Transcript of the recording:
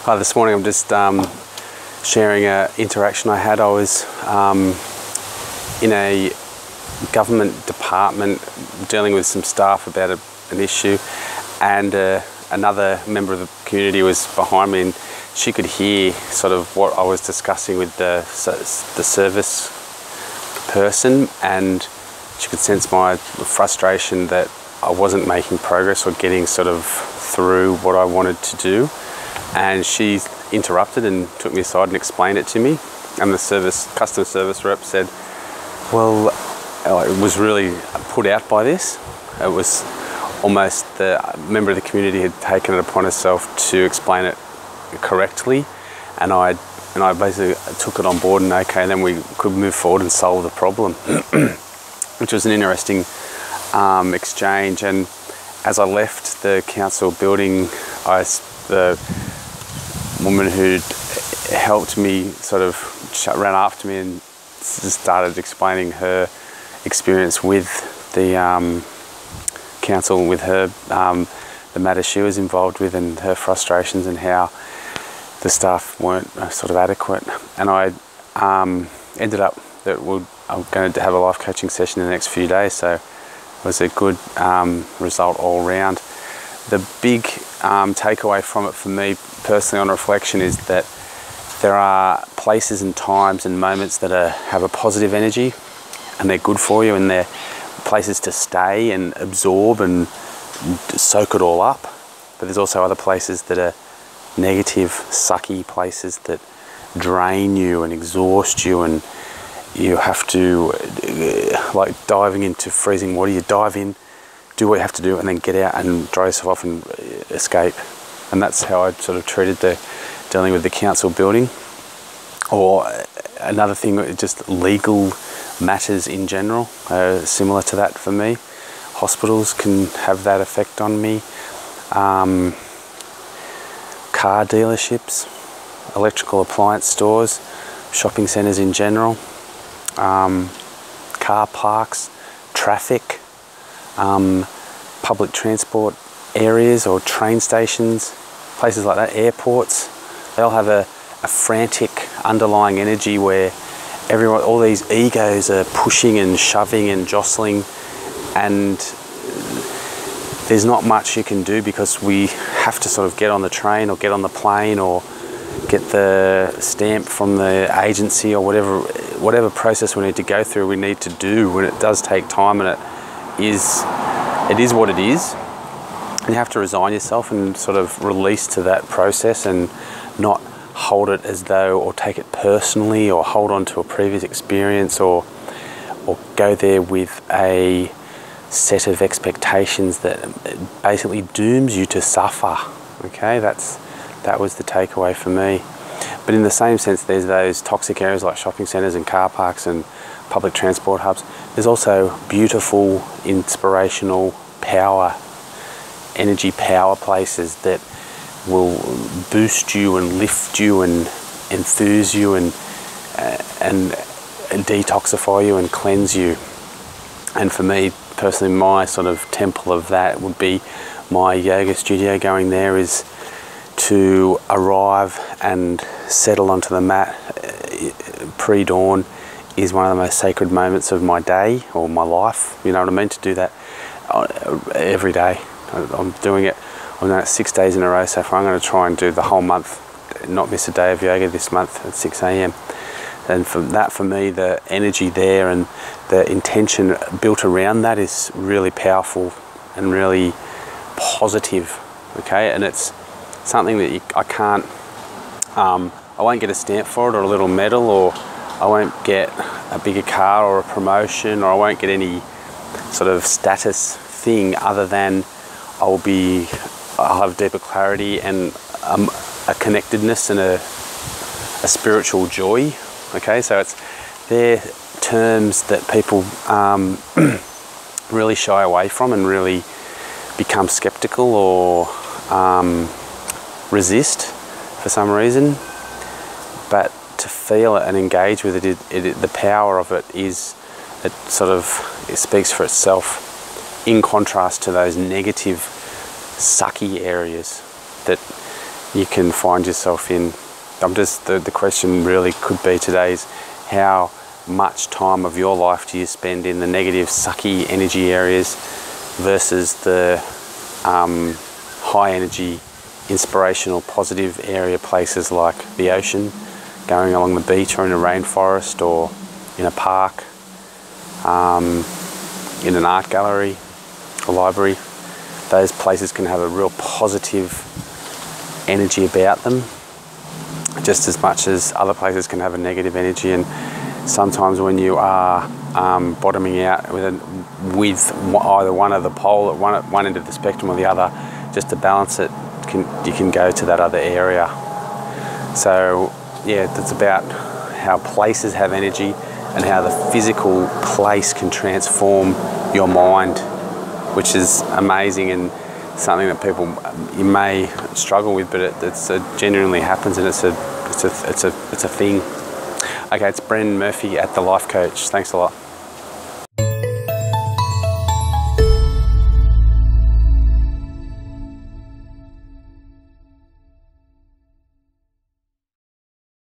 Hi, this morning I'm just sharing an interaction I had. I was in a government department dealing with some staff about an issue, and another member of the community was behind me, and she could hear sort of what I was discussing with the service person, and she could sense my frustration that I wasn't making progress or getting sort of through what I wanted to do. And she interrupted and took me aside and explained it to me. And the customer service rep said, well, I was really put out by this. It was almost the member of the community had taken it upon herself to explain it correctly. And I basically took it on board, and okay, then we could move forward and solve the problem, which was an interesting exchange. And as I left the council building, the woman who'd helped me sort of ran after me and just started explaining her experience with the council, with her, the matter she was involved with, and her frustrations, and how the staff weren't sort of adequate. And I ended up that I'm going to have a life coaching session in the next few days, so it was a good result all round. The big takeaway from it for me personally on reflection is that there are places and times and moments that have a positive energy, and they're good for you, and they're places to stay and absorb and soak it all up. But there's also other places that are negative, sucky places that drain you and exhaust you, and you have to, like diving into freezing water, you dive in, do what you have to do, and then get out and dry yourself off and escape. And that's how I sort of treated dealing with the council building. Or another thing, just legal matters in general, similar to that for me. Hospitals can have that effect on me. Car dealerships, electrical appliance stores, shopping centres in general, car parks, traffic, public transport areas or train stations, places like that, airports. They all have a frantic underlying energy where everyone, all these egos are pushing and shoving and jostling, and there's not much you can do because we have to sort of get on the train or get on the plane or get the stamp from the agency or whatever process we need to go through, we need to do, when it does take time, and it is what it is. And you have to resign yourself and sort of release to that process, and not hold it as though, or take it personally, or hold on to a previous experience, or go there with a set of expectations that basically dooms you to suffer. Okay, that was the takeaway for me. But in the same sense, there's those toxic areas like shopping centres and car parks and public transport hubs. There's also beautiful, inspirational energy power places that will boost you and lift you and enthuse you and detoxify you and cleanse you. And for me personally, my sort of temple of that would be my yoga studio. Going there is to arrive and settle onto the mat pre-dawn is one of the most sacred moments of my day or my life. You know what I mean? To do that every day. I'm doing it. I've done it 6 days in a row so far. I'm going to try and do the whole month, not miss a day of yoga this month at 6 a.m. And for me, the energy there and the intention built around that is really powerful and really positive. Okay, and it's something that I can't. I won't get a stamp for it or a little medal, or I won't get a bigger car or a promotion, or I won't get any sort of status thing other than I'll have deeper clarity and a connectedness and a spiritual joy. Okay, so they're terms that people really shy away from and really become skeptical or resist for some reason. But to feel it and engage with it, the power of it is, it speaks for itself, in contrast to those negative, sucky areas that you can find yourself in. The question really could be today is, how much time of your life do you spend in the negative, sucky energy areas versus the high energy, inspirational, positive area places like the ocean, going along the beach or in a rainforest or in a park, in an art gallery, a library. Those places can have a real positive energy about them, just as much as other places can have a negative energy. And sometimes when you are bottoming out with either one of the pole at one end of the spectrum or the other, just to balance it, you can go to that other area. So yeah, that's about how places have energy and how the physical place can transform your mind, which is amazing and something that people, you may struggle with, but it genuinely happens, and it's a thing. Okay, it's Brendan Murphy at The Life Coach. Thanks a lot.